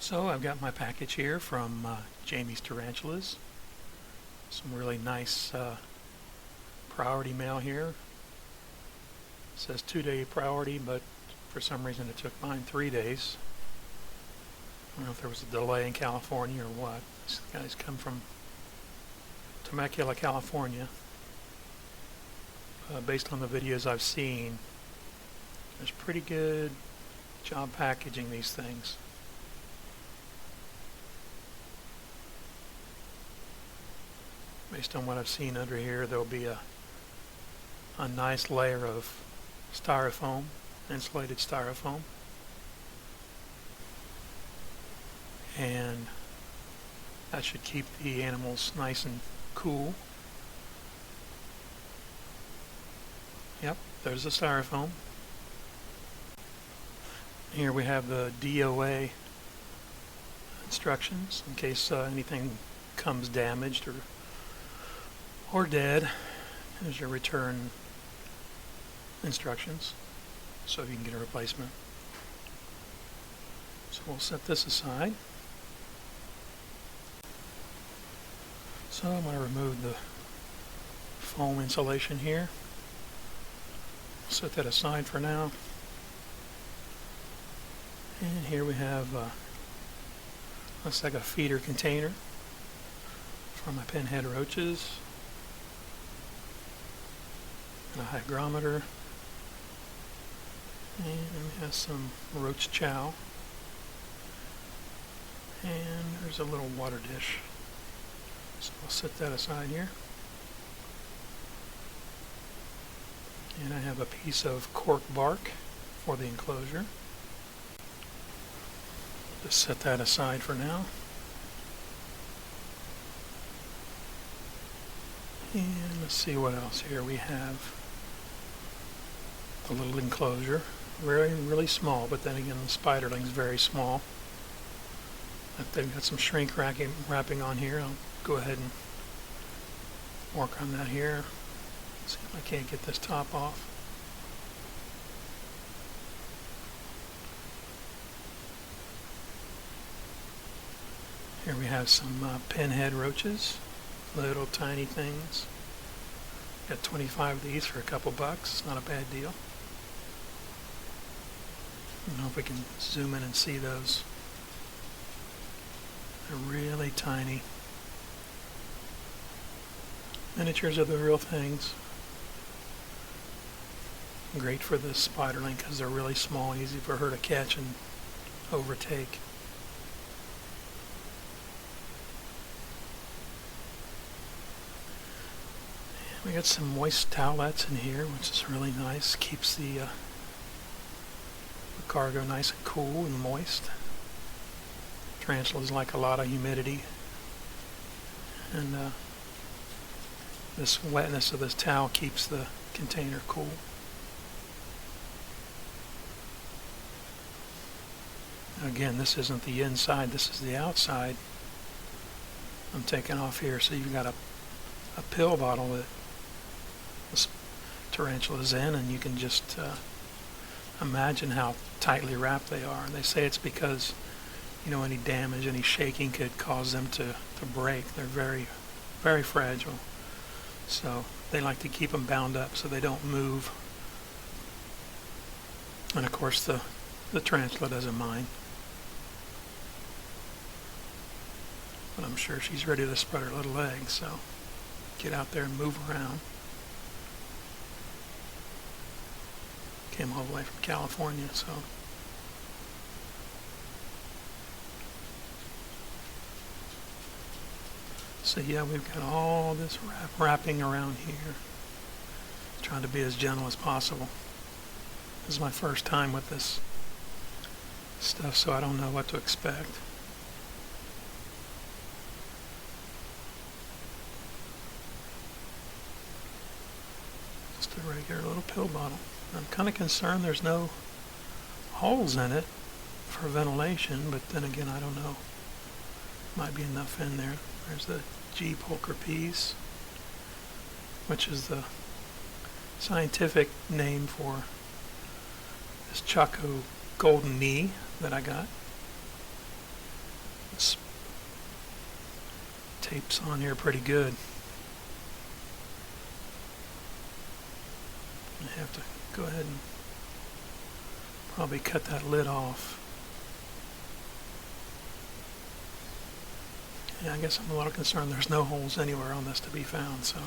So I've got my package here from Jamie's Tarantulas. Some really nice priority mail here. It says 2-day priority, but for some reason it took mine 3 days. I don't know if there was a delay in California or what. These guys come from Temecula, California. Based on the videos I've seen, there's pretty good job packaging these things. Based on what I've seen under here, there'll be a nice layer of styrofoam, insulated styrofoam, and that should keep the animals nice and cool. Yep, there's the styrofoam. Here we have the DOA instructions in case anything comes damaged or dead. There's your return instructions, so you can get a replacement. So we'll set this aside. So I'm going to remove the foam insulation here. Set that aside for now. And here we have looks like a feeder container for my pinhead roaches. And a hygrometer, and we have some roach chow, and there's a little water dish. So I'll set that aside here. And I have a piece of cork bark for the enclosure. Just set that aside for now. And let's see what else here we have. The little enclosure, really small, but then again the spiderling's very small. If they've got some shrink wrapping on here, I'll go ahead and work on that here. See if I can't get this top off. Here we have some pinhead roaches, little tiny things. Got 25 of these for a couple bucks. It's not a bad deal. I don't know if we can zoom in and see those. They're really tiny. Miniatures of the real things. Great for the spiderling because they're really small, easy for her to catch and overtake. We got some moist towelettes in here, which is really nice. Keeps the cargo nice and cool and moist. Tarantulas like a lot of humidity, and this wetness of this towel keeps the container cool. Again, this isn't the inside, this is the outside. I'm taking off here, so you've got a pill bottle that this tarantula is in, and you can just imagine how tightly wrapped they are. And they say it's because, you know, any damage, any shaking could cause them to break. They're very, very fragile. So they like to keep them bound up so they don't move. And of course the tarantula doesn't mind. But I'm sure she's ready to spread her little legs, so get out there and move around. Came all the way from California, so. So yeah, we've got all this wrapping around here. Trying to be as gentle as possible. This is my first time with this stuff, so I don't know what to expect. Just a regular little pill bottle. I'm kind of concerned there's no holes in it for ventilation, but then again, I don't know. Might be enough in there. There's the G. pulchripes, which is the scientific name for this Chaco Golden Knee that I got. Tape's on here pretty good. I have to go ahead and probably cut that lid off. Yeah, I guess I'm a little concerned there's no holes anywhere on this to be found, so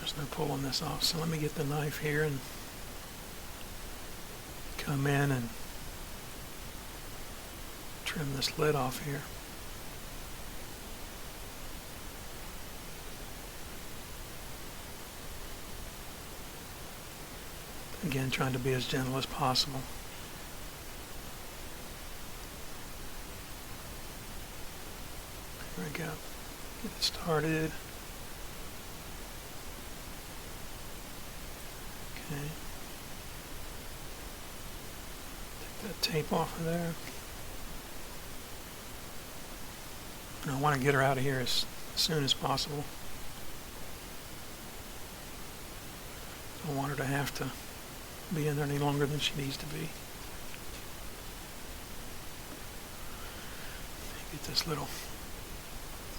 there's no pulling this off. So let me get the knife here and come in and trim this lid off here. Again, trying to be as gentle as possible. Here we go. Get it started. Okay. Take that tape off of there. And I want to get her out of here as soon as possible. Don't want her to have to be in there any longer than she needs to be. Get this little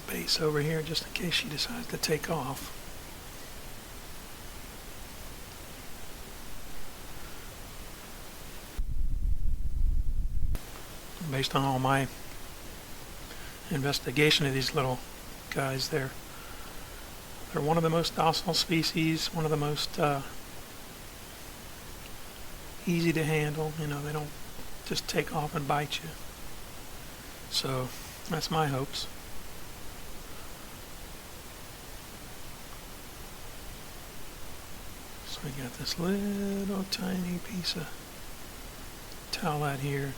base over here just in case she decides to take off. Based on all my investigation of these little guys, they're one of the most docile species, one of the most easy to handle. You know, they don't just take off and bite you. So that's my hopes. So we got this little tiny piece of towelette here,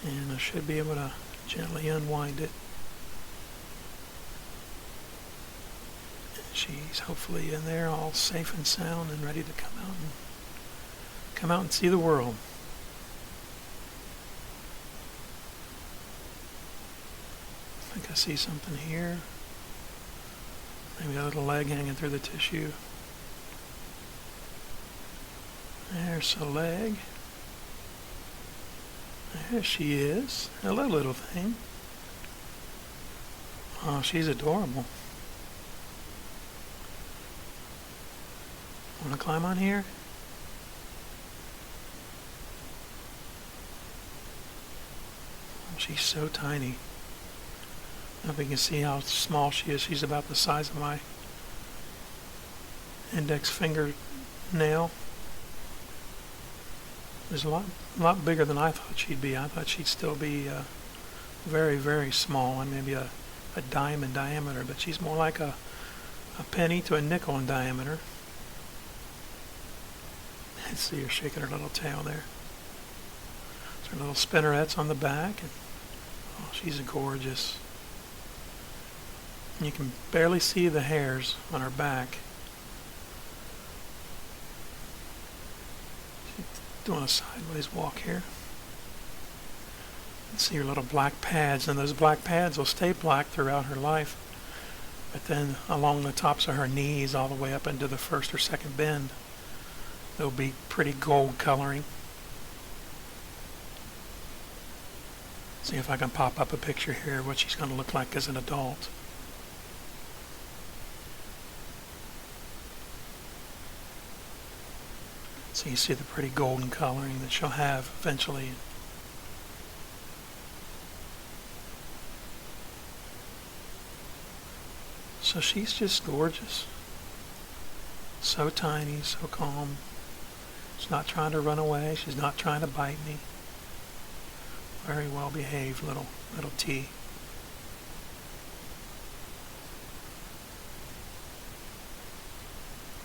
and I should be able to gently unwind it. She's hopefully in there all safe and sound and ready to come out and see the world. I think I see something here. Maybe a little leg hanging through the tissue. There's a leg. There she is. Hello, little thing. Oh, she's adorable. Want to climb on here? Oh, she's so tiny. I don't know if you can see how small she is. She's about the size of my index finger nail. She's a lot bigger than I thought she'd be. I thought she'd still be very, very small, and maybe a dime in diameter, but she's more like a penny to a nickel in diameter. See her shaking her little tail there. There's her little spinnerets on the back, and oh, she's gorgeous. You can barely see the hairs on her back. She's doing a sideways walk here. You can see her little black pads, and those black pads will stay black throughout her life. But then along the tops of her knees, all the way up into the first or second bend, there'll be pretty gold coloring. See if I can pop up a picture here of what she's going to look like as an adult. So you see the pretty golden coloring that she'll have eventually. So she's just gorgeous. So tiny, so calm. She's not trying to run away. She's not trying to bite me. Very well behaved little T.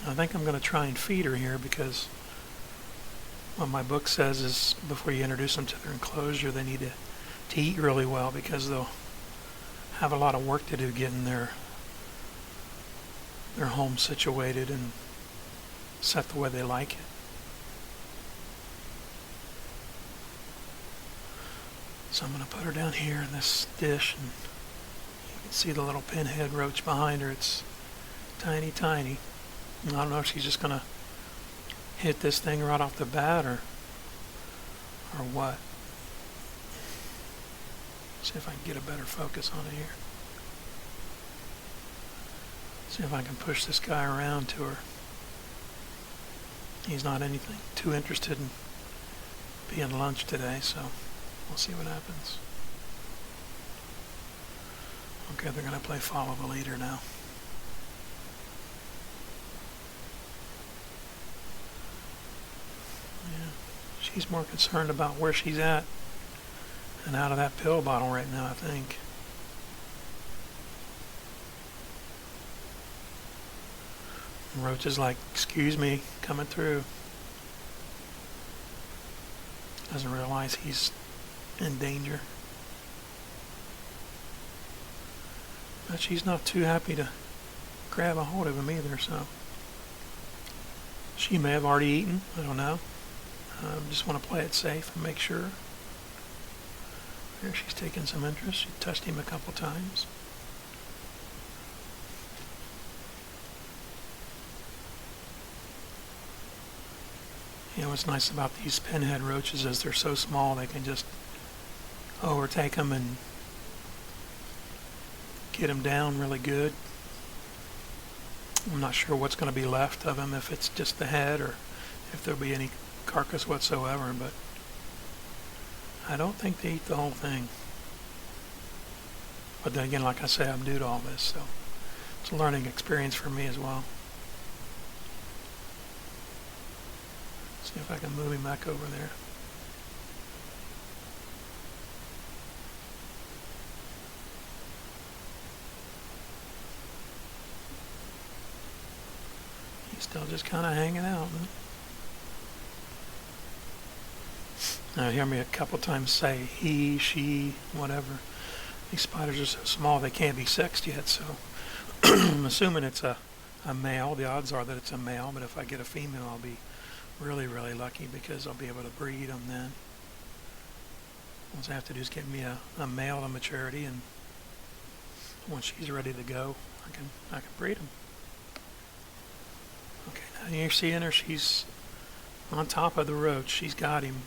I think I'm going to try and feed her here, because what my book says is before you introduce them to their enclosure, they need to eat really well, because they'll have a lot of work to do getting their home situated and set the way they like it. So I'm going to put her down here in this dish, and you can see the little pinhead roach behind her. It's tiny, tiny. And I don't know if she's just going to hit this thing right off the bat or what. See if I can get a better focus on it here. See if I can push this guy around to her. He's not anything too interested in being lunched today, so we'll see what happens. Okay, they're going to play follow the leader now. Yeah, she's more concerned about where she's at and out of that pill bottle right now, I think. And Roach is like, excuse me, coming through. Doesn't realize he's in danger. But she's not too happy to grab a hold of him either, so she may have already eaten, I don't know. Just want to play it safe and make sure. Here she's taking some interest. She touched him a couple times. You know what's nice about these pinhead roaches is they're so small they can just overtake them and get them down really good. I'm not sure what's going to be left of him, if it's just the head or if there'll be any carcass whatsoever, but I don't think they eat the whole thing. But then again, like I say, I'm new to all this, so it's a learning experience for me as well. See if I can move him back over there. He's still just kind of hanging out. Huh? Now, hear me a couple times say he, she, whatever. These spiders are so small they can't be sexed yet, so I'm assuming it's a male. The odds are that it's a male, but if I get a female, I'll be really, really lucky because I'll be able to breed them then. All I have to do is get me a male to maturity, and once she's ready to go, I can breed them. Okay, now you're seeing her. She's on top of the roach. She's got him.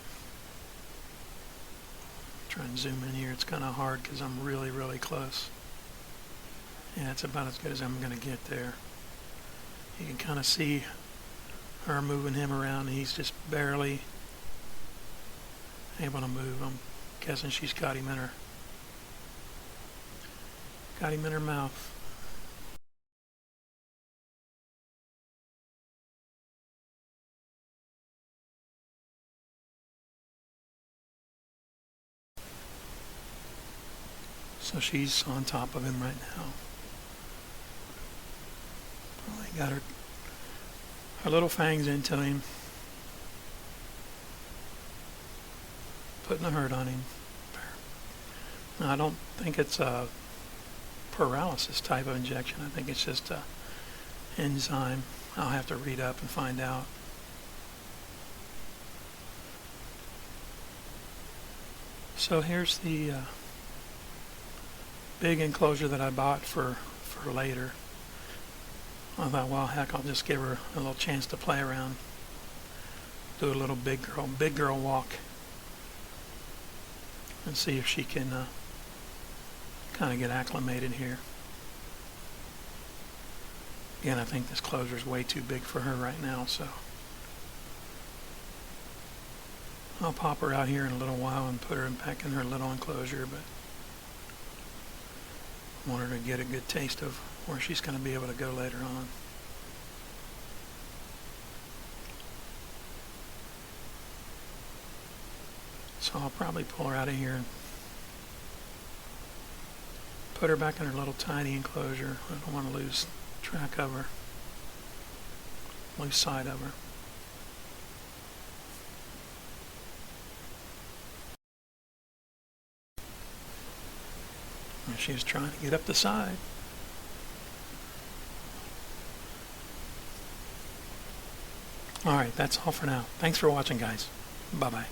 Try and zoom in here. It's kind of hard because I'm really, really close. Yeah, it's about as good as I'm going to get there. You can kind of see her moving him around. He's just barely able to move. I'm guessing she's got him in her mouth. So she's on top of him right now. Probably got her little fangs into him, putting a hurt on him. Now, I don't think it's a paralysis type of injection. I think it's just a enzyme. I'll have to read up and find out. So here's the big enclosure that I bought for later. I thought, well, heck, I'll just give her a little chance to play around, do a little big girl walk, and see if she can kind of get acclimated here. Again, I think this closure is way too big for her right now, so I'll pop her out here in a little while and put her back in her little enclosure, but I want her to get a good taste of where she's going to be able to go later on. So I'll probably pull her out of here and put her back in her little tiny enclosure. I don't want to lose track of her, lose sight of her. And she's trying to get up the side. Alright, that's all for now. Thanks for watching, guys. Bye-bye.